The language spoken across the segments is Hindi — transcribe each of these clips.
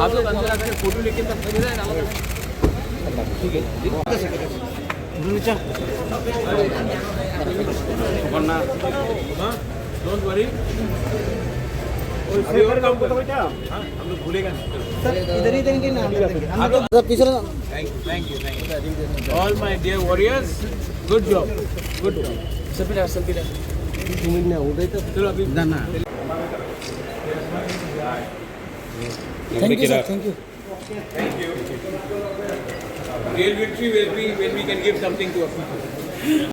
आप लोग अंदर आकर फोटो लेके तब ठीक है डोंट वरी हम लोग भूलेगा नहीं सर इधर ही देंगे ना अंदर देंगे सर पीछे thank you all my dear warriors good job सल्फी चलो अभी ना thank you sir thank you real victory will be when we can give something to our people.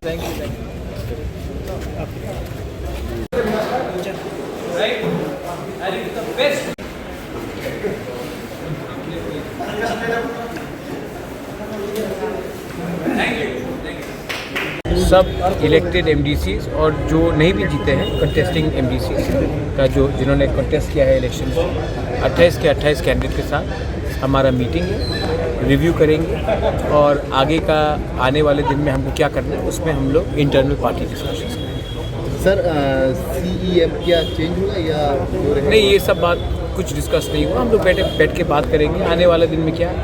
Thank you. Right? I think it's the best. Thank you. सब इलेक्टेड एमडीसीज और जो नहीं भी जीते हैं कंटेस्टिंग एमडीसीज का जो जिन्होंने कंटेस्ट किया है इलेक्शन में 28 के 28 कैंडिडेट के साथ हमारा मीटिंग है, रिव्यू करेंगे और आगे का आने वाले दिन में हमको क्या करना है उसमें हम लोग इंटरनल पार्टी डिस्कशन करेंगे। सर CEM क्या चेंज हुआ या नहीं, ये सब बात कुछ डिस्कस नहीं हुआ। हम लोग बैठ के बात करेंगे आने वाले दिन में क्या है।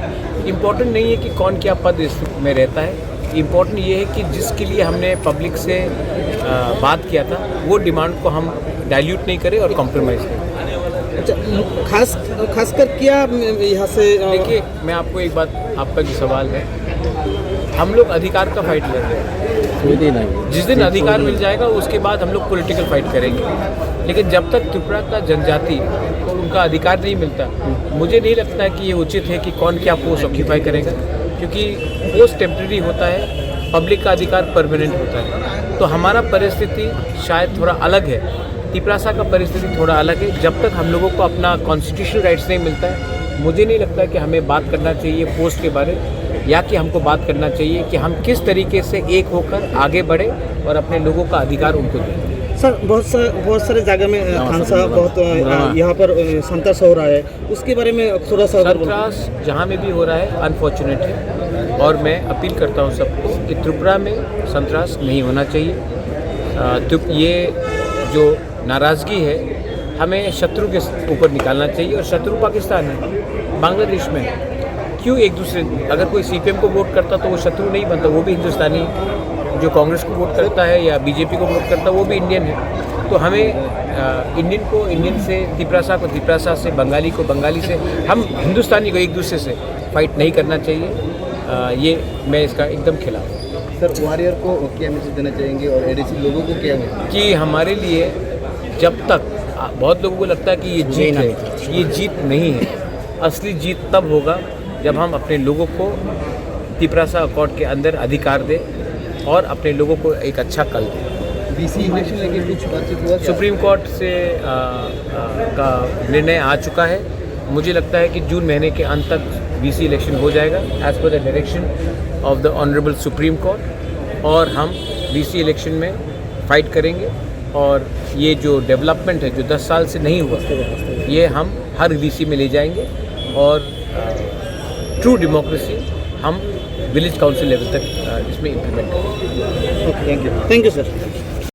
इम्पोर्टेंट नहीं है कि कौन क्या पद में रहता है, इम्पोर्टेंट ये है कि जिसके लिए हमने पब्लिक से बात किया था वो डिमांड को हम डाइल्यूट नहीं करें और कॉम्प्रोमाइज़ करें। अच्छा खासकर क्या यहाँ से देखिए, मैं आपको एक बात, आपका जो सवाल है, हम लोग अधिकार का फाइट लड़ रहे हैं। जिस दिन अधिकार मिल जाएगा उसके बाद हम लोग पॉलिटिकल फाइट करेंगे, लेकिन जब तक त्रिपुरा का जनजाति को उनका अधिकार नहीं मिलता, मुझे नहीं लगता है कि ये उचित है कि कौन क्या पोस्ट ऑक्यूपाई करेगा, क्योंकि पोस्ट टेम्प्रेरी होता है, पब्लिक का अधिकार परमानेंट होता है। तो हमारा परिस्थिति शायद थोड़ा अलग है, तिपरासा का परिस्थिति थोड़ा अलग है। जब तक हम लोगों को अपना कॉन्स्टिट्यूशनल राइट्स नहीं मिलता है, मुझे नहीं लगता कि हमें बात करना चाहिए पोस्ट के बारे, या कि हमको बात करना चाहिए कि हम किस तरीके से एक होकर आगे बढ़े और अपने लोगों का अधिकार उनको दें। सर बहुत सारे जगह में खान साहब बहुत यहाँ पर संतर्स हो रहा है, उसके बारे में थोड़ा सा संतरास जहाँ में भी हो रहा है अनफॉर्चुनेट है, और मैं अपील करता हूँ सबको कि त्रिपुरा में संतरास नहीं होना चाहिए। तो ये जो नाराज़गी है हमें शत्रु के ऊपर निकालना चाहिए, और शत्रु पाकिस्तान है, बांग्लादेश में है। क्यों एक दूसरे, अगर कोई CPM को वोट करता तो वो शत्रु नहीं बनता, वो भी हिंदुस्तानी है। जो कांग्रेस को वोट करता है या BJP को वोट करता है वो भी इंडियन है। तो हमें इंडियन को इंडियन से, तिपरासा को तिपरासा से, बंगाली को बंगाली से, हम हिंदुस्तानी को एक दूसरे से फाइट नहीं करना चाहिए। ये मैं इसका एकदम खिलाफ हूँ। सर वॉरियर को क्या मैसेज देना चाहेंगे और ADC लोगों को क्या मैसेज कि हमारे लिए जब तक, बहुत लोगों को लगता है कि ये जीत है, ये जीत नहीं है। असली जीत तब होगा जब हम अपने लोगों को तिपरासा अकॉर्ड के अंदर अधिकार दें और अपने लोगों को एक अच्छा कल दें। BC इलेक्शन लेके कुछ बातचीत हुआ? सुप्रीम कोर्ट से का निर्णय आ चुका है। मुझे लगता है कि जून महीने के अंत तक BC इलेक्शन हो जाएगा as per the direction of the honourable Supreme Court, और हम BC इलेक्शन में फाइट करेंगे। और ये जो डेवलपमेंट है जो 10 साल से नहीं हुआ, ये हम हर BC में ले जाएंगे, और ट्रू डेमोक्रेसी हम विलेज काउंसिल लेवल तक इसमें इम्प्लीमेंट करेंगे। Thank you sir.